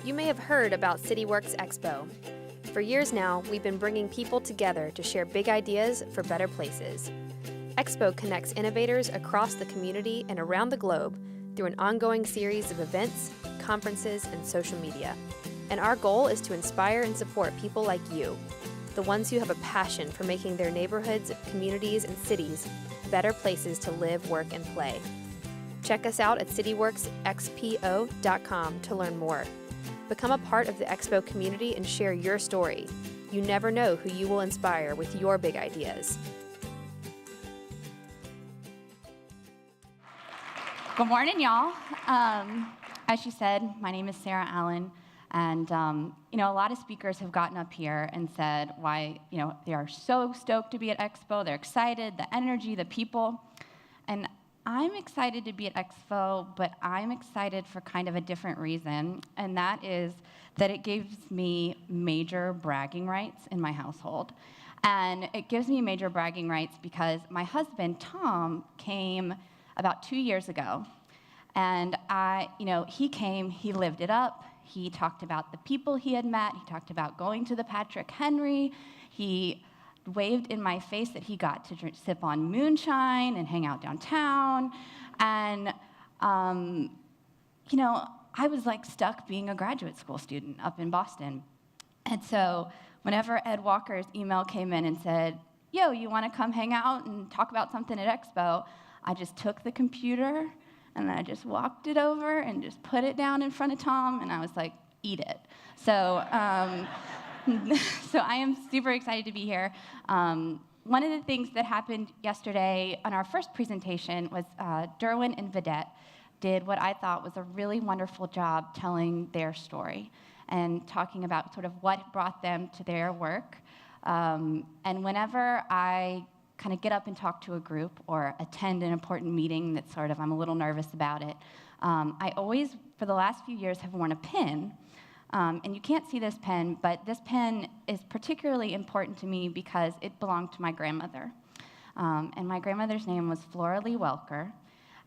You may have heard about CityWorks Expo. For years now, we've been bringing people together to share big ideas for better places. Expo connects innovators across the community and around the globe through an ongoing series of events, conferences, and social media. And our goal is to inspire and support people like you, the ones who have a passion for making their neighborhoods, communities, and cities better places to live, work, and play. Check us out at cityworksxpo.com to learn more. Become a part of the Expo community and share your story. You never know who you will inspire with your big ideas. Good morning, y'all. As she said, my name is Sarah Allin, and a lot of speakers have gotten up here and said why they are so stoked to be at Expo. They're excited, the energy, the people, and I'm excited to be at Expo, but I'm excited for kind of a different reason, and that is that it gives me major bragging rights in my household. And it gives me major bragging rights because my husband, Tom, came about 2 years ago. And he came, he lived it up. He talked about the people he had met. He talked about going to the Patrick Henry. He waved in my face that he got to sip on moonshine and hang out downtown. And, I was like stuck being a graduate school student up in Boston. And so whenever Ed Walker's email came in and said, yo, you want to come hang out and talk about something at Expo, I just took the computer and I just walked it over and just put it down in front of Tom, and I was like, eat it. So, so I am super excited to be here. One of the things that happened yesterday on our first presentation was Derwin and Vedette did what I thought was a really wonderful job telling their story and talking about sort of what brought them to their work. And whenever I kind of get up and talk to a group or attend an important meeting that sort of I'm a little nervous about it, I always, for the last few years, have worn a pin. And you can't see this pen, but this pen is particularly important to me because it belonged to my grandmother. And my grandmother's name was Flora Lee Welker,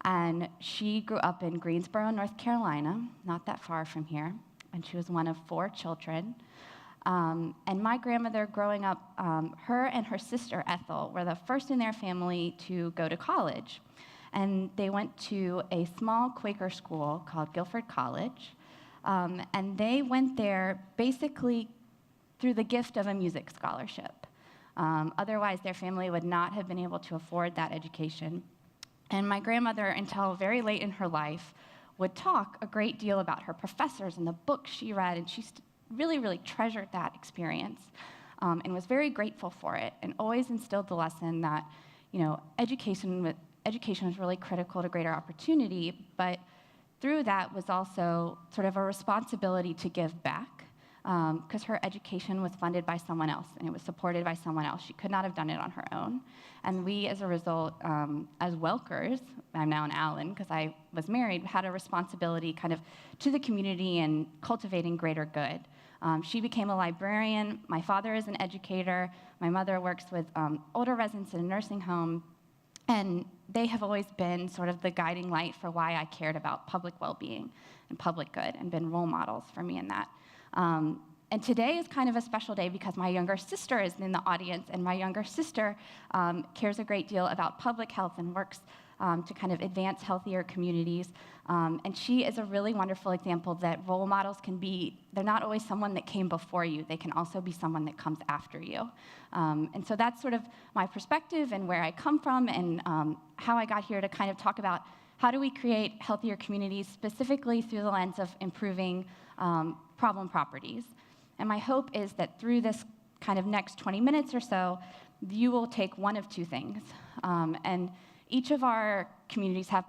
and she grew up in Greensboro, North Carolina, not that far from here, and she was one of 4 children. And my grandmother, growing up, her and her sister Ethel were the first in their family to go to college. And they went to a small Quaker school called Guilford College. And they went there basically through the gift of a music scholarship. Otherwise, their family would not have been able to afford that education. And my grandmother, until very late in her life, would talk a great deal about her professors and the books she read, and she really, really treasured that experience and was very grateful for it, and always instilled the lesson that, education was really critical to greater opportunity, but through that was also sort of a responsibility to give back, because her education was funded by someone else, and it was supported by someone else. She could not have done it on her own. And we, as a result, as Welkers, I'm now an Allin because I was married, had a responsibility kind of to the community and cultivating greater good. She became a librarian. My father is an educator. My mother works with older residents in a nursing home. And they have always been sort of the guiding light for why I cared about public well-being and public good and been role models for me in that. And today is kind of a special day because my younger sister is in the audience, and my younger sister cares a great deal about public health and works to kind of advance healthier communities. And she is a really wonderful example that role models can be, they're not always someone that came before you, they can also be someone that comes after you. And so that's sort of my perspective and where I come from and how I got here to kind of talk about how do we create healthier communities, specifically through the lens of improving problem properties. And my hope is that through this kind of next 20 minutes or so, you will take one of 2 things. And each of our communities have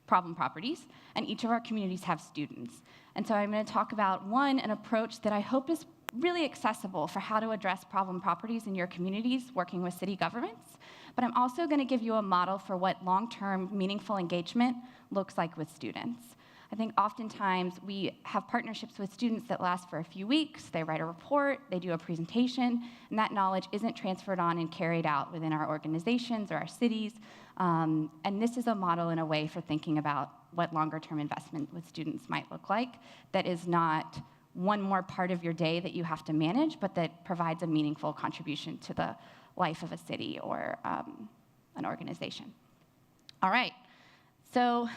problem properties, and each of our communities have students. And so I'm going to talk about, an approach that I hope is really accessible for how to address problem properties in your communities working with city governments. But I'm also going to give you a model for what long-term meaningful engagement looks like with students. I think oftentimes we have partnerships with students that last for a few weeks. They write a report, they do a presentation, and that knowledge isn't transferred on and carried out within our organizations or our cities. And this is a model in a way for thinking about what longer-term investment with students might look like that is not one more part of your day that you have to manage, but that provides a meaningful contribution to the life of a city or an organization. All right, so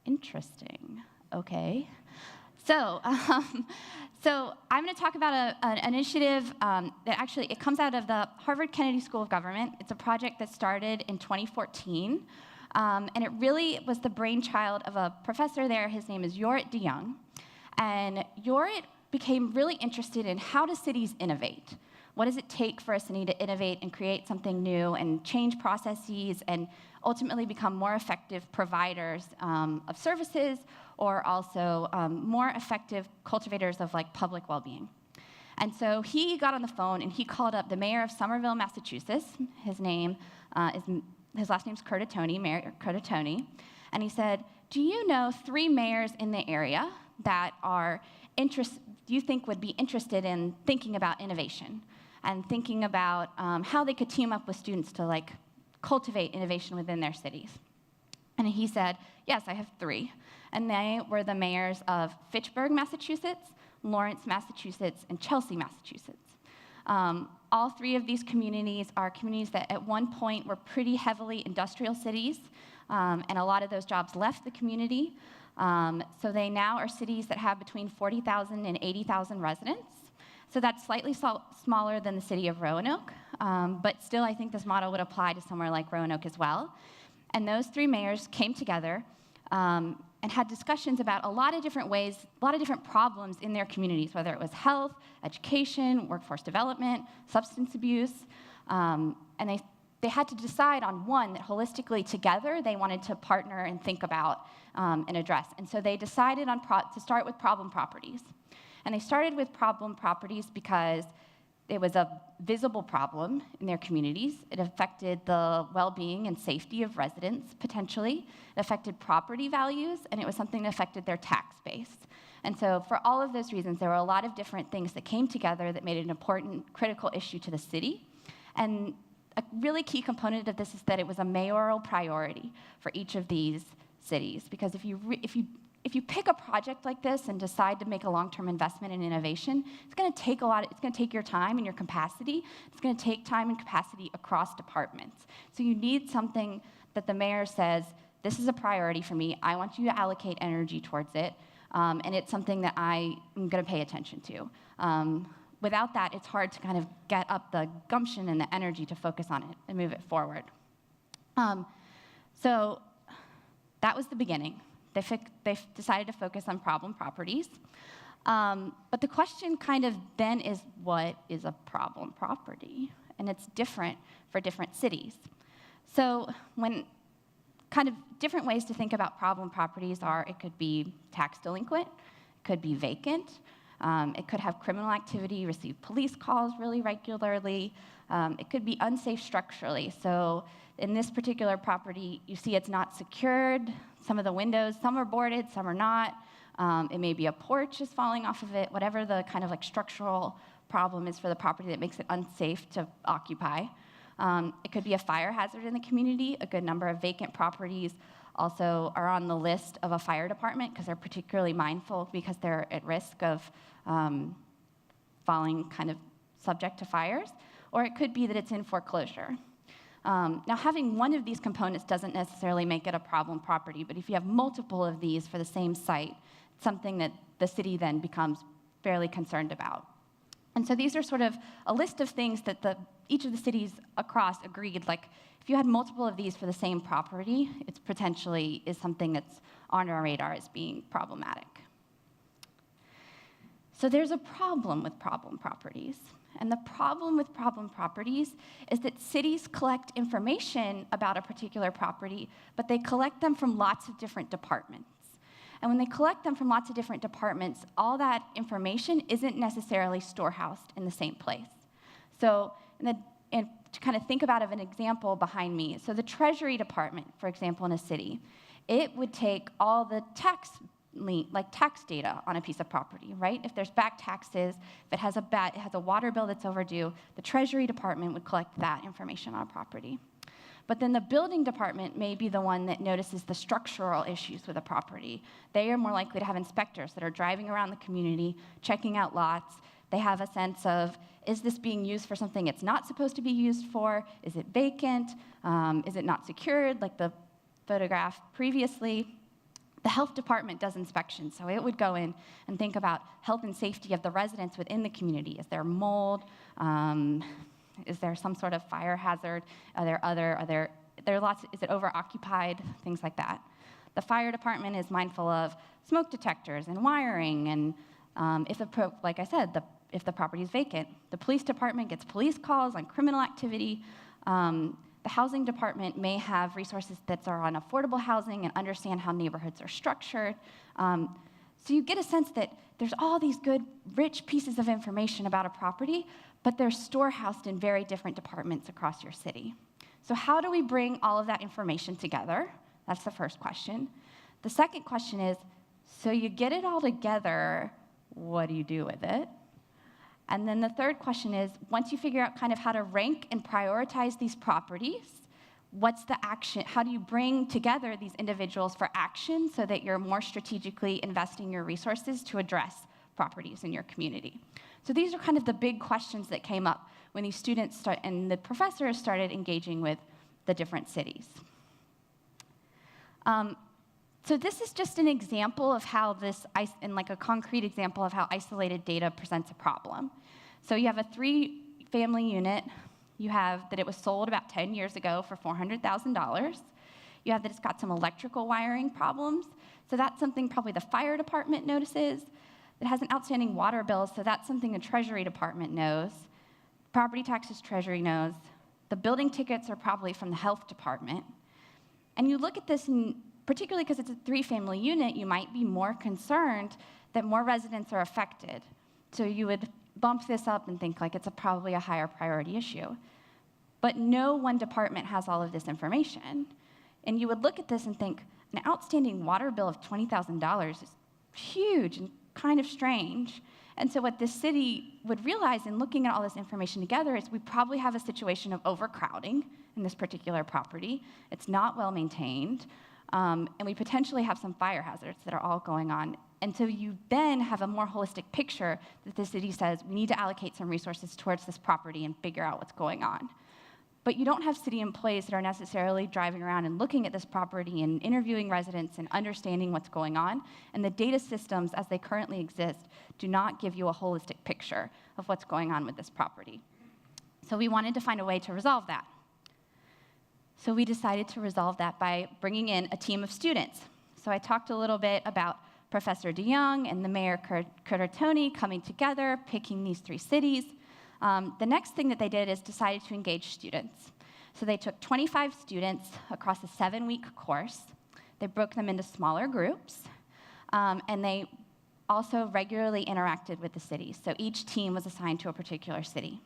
interesting, okay. So I'm going to talk about an initiative that actually, it comes out of the Harvard Kennedy School of Government. It's a project that started in 2014, and it really was the brainchild of a professor there. His name is Jorrit de Jong, and Jorrit became really interested in how do cities innovate? What does it take for a city to innovate and create something new and change processes and ultimately become more effective providers of services, or also more effective cultivators of like public well-being? And so he got on the phone and he called up the mayor of Somerville, Massachusetts. His last name's Curtatone, Mayor Curtatone, and he said, "Do you know 3 mayors in the area that do you think would be interested in thinking about innovation and thinking about how they could team up with students to like cultivate innovation within their cities?" And he said, "Yes, I have 3. And they were the mayors of Fitchburg, Massachusetts, Lawrence, Massachusetts, and Chelsea, Massachusetts. All 3 of these communities are communities that at one point were pretty heavily industrial cities, and a lot of those jobs left the community. So they now are cities that have between 40,000 and 80,000 residents. So that's slightly smaller than the city of Roanoke, but still I think this model would apply to somewhere like Roanoke as well. And those 3 mayors came together and had discussions about a lot of different ways, a lot of different problems in their communities, whether it was health, education, workforce development, substance abuse. And they had to decide on one that holistically together they wanted to partner and think about and address. And so they decided to start with problem properties. And they started with problem properties because it was a visible problem in their communities. It affected the well-being and safety of residents, potentially. It affected property values, and it was something that affected their tax base. And so for all of those reasons, there were a lot of different things that came together that made it an important, critical issue to the city. And a really key component of this is that it was a mayoral priority for each of these cities. Because if you pick a project like this and decide to make a long-term investment in innovation, it's going to take your time and your capacity. It's going to take time and capacity across departments. So you need something that the mayor says, this is a priority for me. I want you to allocate energy towards it. And it's something that I am going to pay attention to. Without that, it's hard to kind of get up the gumption and the energy to focus on it and move it forward. So that was the beginning. They decided to focus on problem properties. But the question kind of then is, what is a problem property? And it's different for different cities. So kind of different ways to think about problem properties are, it could be tax delinquent, it could be vacant, it could have criminal activity, receive police calls really regularly, it could be unsafe structurally. So in this particular property, you see it's not secured. Some of the windows, some are boarded, some are not. It may be a porch is falling off of it, whatever the kind of like structural problem is for the property that makes it unsafe to occupy. It could be a fire hazard in the community. A good number of vacant properties also are on the list of a fire department because they're particularly mindful because they're at risk of falling kind of subject to fires. Or it could be that it's in foreclosure. Now, having one of these components doesn't necessarily make it a problem property, but if you have multiple of these for the same site, it's something that the city then becomes fairly concerned about. And so these are sort of a list of things that each of the cities across agreed, like if you had multiple of these for the same property, it's potentially is something that's on our radar as being problematic. So there's a problem with problem properties. And the problem with problem properties is that cities collect information about a particular property, but they collect them from lots of different departments. And when they collect them from lots of different departments, all that information isn't necessarily storehoused in the same place. So to kind of think about an example behind me, so the Treasury Department, for example, in a city, it would take all the tax data on a piece of property, right? If there's back taxes, if it has a water bill that's overdue, the Treasury Department would collect that information on a property. But then the building department may be the one that notices the structural issues with a property. They are more likely to have inspectors that are driving around the community, checking out lots. They have a sense of, is this being used for something it's not supposed to be used for? Is it vacant? Is it not secured, like the photograph previously? The health department does inspections, so it would go in and think about health and safety of the residents within the community. Is there mold? Is there some sort of fire hazard? There are lots, is it overoccupied? Things like that. The fire department is mindful of smoke detectors and wiring, and like I said, if the property is vacant. The police department gets police calls on criminal activity. The housing department may have resources that are on affordable housing and understand how neighborhoods are structured. So you get a sense that there's all these good, rich pieces of information about a property, but they're storehoused in very different departments across your city. So how do we bring all of that information together? That's the first question. The second question is, so you get it all together, what do you do with it? And then the third question is, once you figure out kind of how to rank and prioritize these properties, what's the action? How do you bring together these individuals for action so that you're more strategically investing your resources to address properties in your community? So these are kind of the big questions that came up when these students and the professors started engaging with the different cities. So this is just an example of how like a concrete example of how isolated data presents a problem. So you have a 3-family unit. You have that it was sold about 10 years ago for $400,000. You have that it's got some electrical wiring problems. So that's something probably the fire department notices. It has an outstanding water bill, so that's something the Treasury Department knows. Property taxes, Treasury knows. The building tickets are probably from the health department. And you look at this, and particularly because it's a 3-family unit, you might be more concerned that more residents are affected. So you would bump this up and think like it's probably a higher priority issue. But no one department has all of this information. And you would look at this and think, an outstanding water bill of $20,000 is huge and kind of strange. And so what this city would realize in looking at all this information together is we probably have a situation of overcrowding in this particular property. It's not well maintained. And we potentially have some fire hazards that are all going on. And so you then have a more holistic picture that the city says, we need to allocate some resources towards this property and figure out what's going on. But you don't have city employees that are necessarily driving around and looking at this property and interviewing residents and understanding what's going on. And the data systems, as they currently exist, do not give you a holistic picture of what's going on with this property. So we wanted to find a way to resolve that. So we decided to resolve that by bringing in a team of students. So I talked a little bit about Professor DeYoung and the Mayor Curtatone coming together, picking these 3 cities. The next thing that they did is decided to engage students. So they took 25 students across a 7-week course. They broke them into smaller groups, and they also regularly interacted with the city. So each team was assigned to a particular city.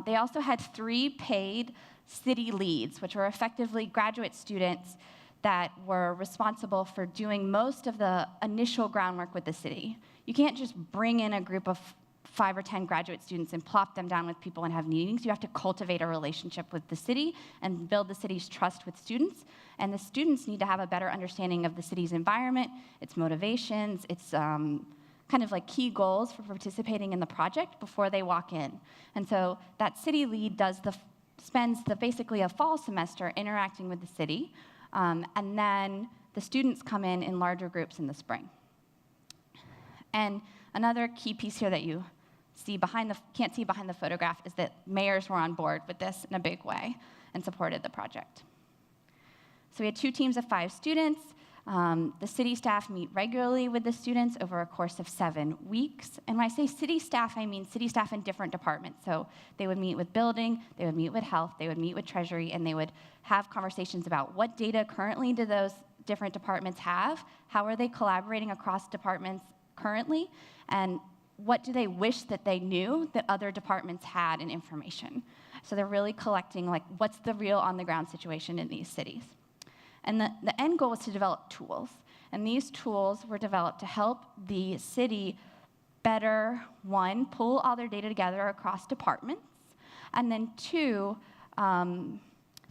They also had 3 paid city leads, which were effectively graduate students that were responsible for doing most of the initial groundwork with the city. You can't just bring in a group of 5 or 10 graduate students and plop them down with people and have meetings. You have to cultivate a relationship with the city and build the city's trust with students. And the students need to have a better understanding of the city's environment, its motivations, its kind of like key goals for participating in the project before they walk in. And so that city lead spends basically a fall semester interacting with the city, and then the students come in larger groups in the spring. And another key piece here that you can't see behind the photograph is that mayors were on board with this in a big way and supported the project. So we had 2 teams of 5 students. The city staff meet regularly with the students over a course of 7 weeks. And when I say city staff, I mean city staff in different departments. So they would meet with building, they would meet with health, they would meet with treasury, and they would have conversations about what data currently do those different departments have, how are they collaborating across departments currently, and what do they wish that they knew that other departments had in information. So they're really collecting like what's the real on-the-ground situation in these cities. And the end goal was to develop tools. And these tools were developed to help the city better, 1, pull all their data together across departments, and then 2,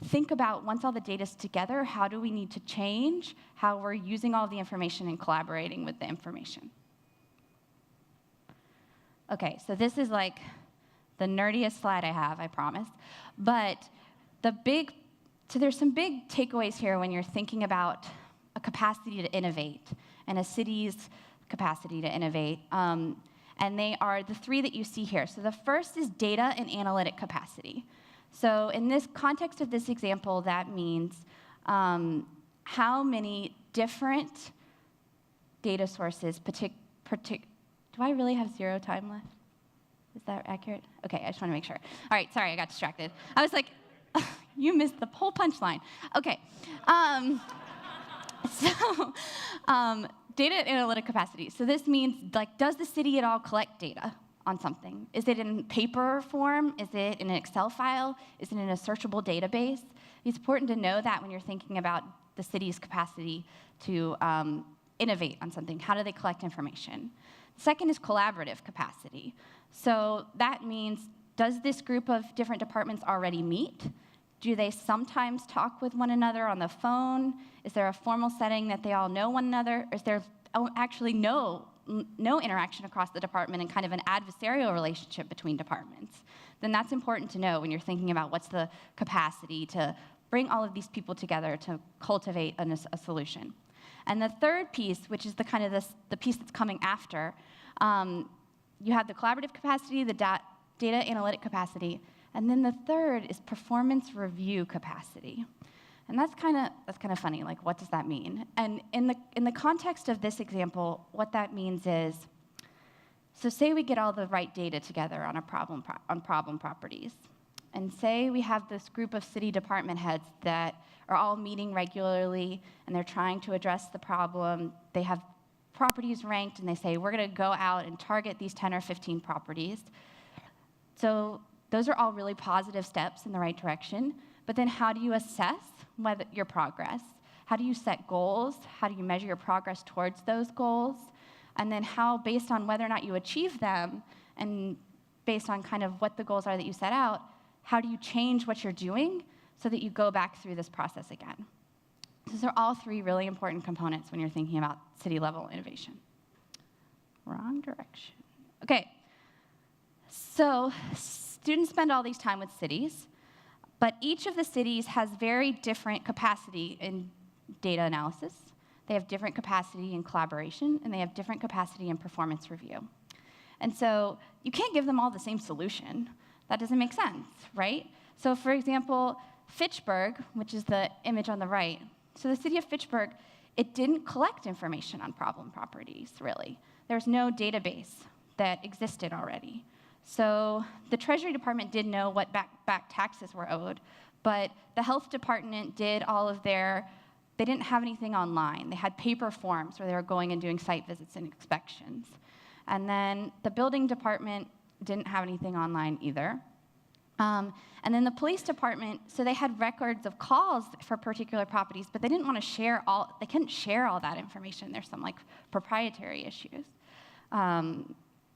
think about, once all the data's together, how do we need to change how we're using all the information and collaborating with the information? Okay, so this is like the nerdiest slide I have, I promise. But so there's some big takeaways here when you're thinking about a capacity to innovate and a city's capacity to innovate. And they are the three that you see here. So the first is data and analytic capacity. So in this context of this example, that means how many different data sources, do I really have 0 time left? Is that accurate? Okay, I just want to make sure. All right, sorry, I got distracted. I was like, you missed the whole punchline. Okay. Data and analytic capacity. So this means, like, does the city at all collect data on something? Is it in paper form? Is it in an Excel file? Is it in a searchable database? It's important to know that when you're thinking about the city's capacity to innovate on something. How do they collect information? Second is collaborative capacity. So that means, does this group of different departments already meet? Do they sometimes talk with one another on the phone? Is there a formal setting that they all know one another? Or is there actually no interaction across the department and kind of an adversarial relationship between departments? Then that's important to know when you're thinking about what's the capacity to bring all of these people together to cultivate a solution. And the third piece, which is the piece that's coming after, you have the collaborative capacity, the data analytic capacity, and then the third is performance review capacity. And that's kind of funny, like, what does that mean? And in the context of this example, what that means is, so say we get all the right data together on problem properties. And say we have this group of city department heads that are all meeting regularly, and they're trying to address the problem. They have properties ranked, and they say, we're going to go out and target these 10 or 15 properties. So those are all really positive steps in the right direction. But then how do you assess your progress? How do you set goals? How do you measure your progress towards those goals? And then how, based on whether or not you achieve them, and based on kind of what the goals are that you set out, how do you change what you're doing so that you go back through this process again? Those are all three really important components when you're thinking about city-level innovation. Wrong direction. Okay, so students spend all these time with cities, but each of the cities has very different capacity in data analysis. They have different capacity in collaboration, and they have different capacity in performance review. And so you can't give them all the same solution. That doesn't make sense, right? So for example, Fitchburg, which is the image on the right, so the city of Fitchburg, it didn't collect information on problem properties, really. There's no database that existed already. So the Treasury Department did know what back taxes were owed, but the Health Department did they didn't have anything online. They had paper forms where they were going and doing site visits and inspections. And then the Building Department didn't have anything online either. And then the Police Department, so they had records of calls for particular properties, but they didn't want to they couldn't share all that information. There's some like proprietary issues.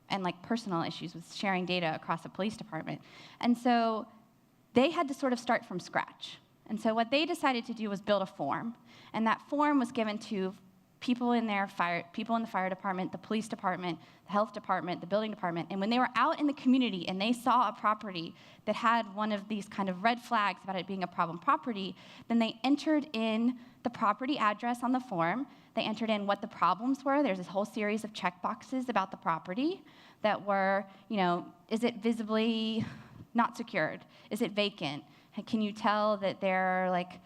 And like personal issues with sharing data across a police department. And so they had to sort of start from scratch. And so what they decided to do was build a form. And that form was given to people in the fire department, the police department, the health department, the building department. And when they were out in the community and they saw a property that had one of these kind of red flags about it being a problem property, then they entered in the property address on the form. They entered in what the problems were. There's this whole series of checkboxes about the property that were, is it visibly not secured? Is it vacant? Can you tell that there are like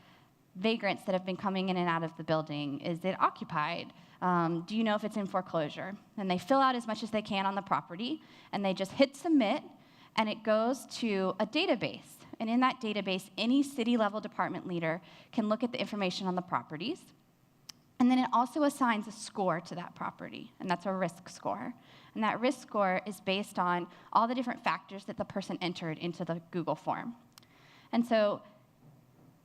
vagrants that have been coming in and out of the building? Is it occupied? Do you know if it's in foreclosure? And they fill out as much as they can on the property, and they just hit submit, and it goes to a database. And in that database, any city-level department leader can look at the information on the properties. And then it also assigns a score to that property, and that's a risk score. And that risk score is based on all the different factors that the person entered into the Google form. And so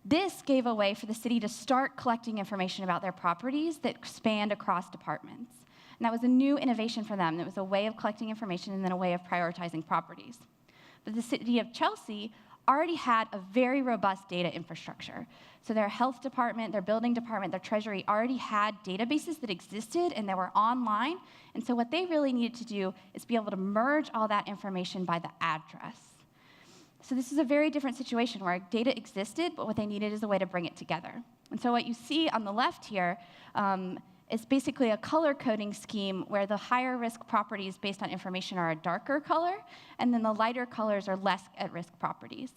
this gave a way for the city to start collecting information about their properties that spanned across departments. And that was a new innovation for them. It was a way of collecting information and then a way of prioritizing properties. But the city of Chelsea already had a very robust data infrastructure. So their health department, their building department, their treasury already had databases that existed and that were online. And so what they really needed to do is be able to merge all that information by the address. So this is a very different situation where data existed, but what they needed is a way to bring it together. And so what you see on the left here is basically a color coding scheme where the higher risk properties based on information are a darker color, and then the lighter colors are less at-risk properties.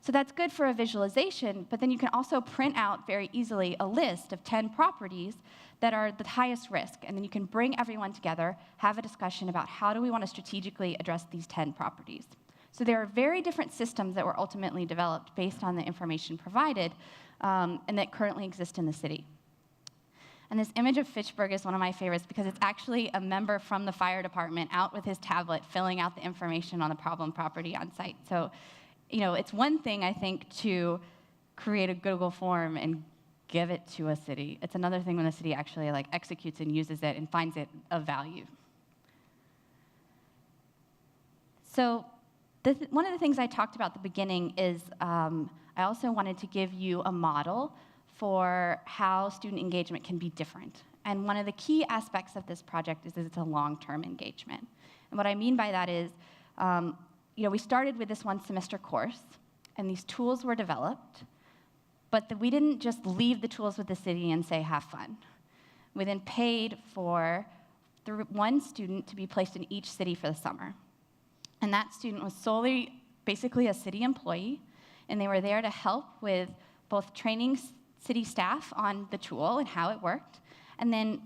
So that's good for a visualization, but then you can also print out very easily a list of 10 properties that are the highest risk, and then you can bring everyone together, have a discussion about how do we want to strategically address these 10 properties. So there are very different systems that were ultimately developed based on the information provided and that currently exist in the city. And this image of Fitchburg is one of my favorites because it's actually a member from the fire department out with his tablet filling out the information on the problem property on site. So, it's one thing, I think, to create a Google form and give it to a city. It's another thing when the city actually executes and uses it and finds it of value. So one of the things I talked about at the beginning is I also wanted to give you a model for how student engagement can be different. And one of the key aspects of this project is that it's a long-term engagement. And what I mean by that is, we started with this one semester course, and these tools were developed, but we didn't just leave the tools with the city and say, have fun. We then paid for one student to be placed in each city for the summer. And that student was solely, basically a city employee, and they were there to help with both training city staff on the tool and how it worked, and then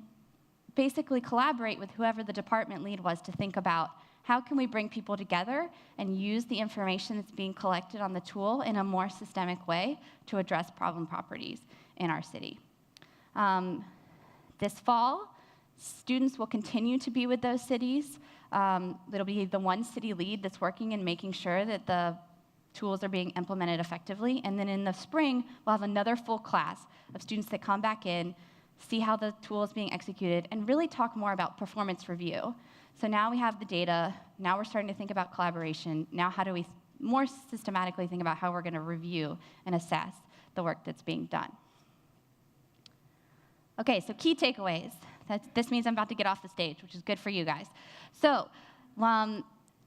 basically collaborate with whoever the department lead was to think about how can we bring people together and use the information that's being collected on the tool in a more systemic way to address problem properties in our city. This fall, students will continue to be with those cities. It'll be the one city lead that's working and making sure that the tools are being implemented effectively. And then in the spring, we'll have another full class of students that come back in, see how the tool is being executed, and really talk more about performance review. So now we have the data. Now we're starting to think about collaboration. Now how do we more systematically think about how we're going to review and assess the work that's being done? Okay, so key takeaways. This means I'm about to get off the stage, which is good for you guys. So,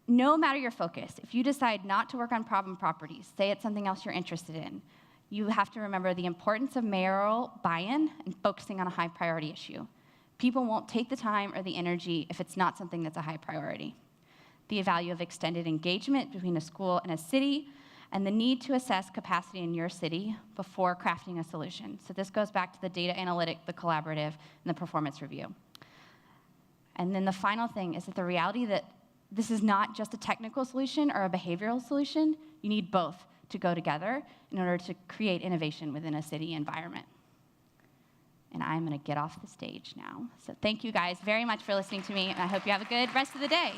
no matter your focus, if you decide not to work on problem properties, say it's something else you're interested in, you have to remember the importance of mayoral buy-in and focusing on a high priority issue. People won't take the time or the energy if it's not something that's a high priority. The value of extended engagement between a school and a city, and the need to assess capacity in your city before crafting a solution. So this goes back to the data analytic, the collaborative, and the performance review. And then the final thing is that the reality that this is not just a technical solution or a behavioral solution. You need both to go together in order to create innovation within a city environment. And I'm going to get off the stage now. So thank you guys very much for listening to me, and I hope you have a good rest of the day.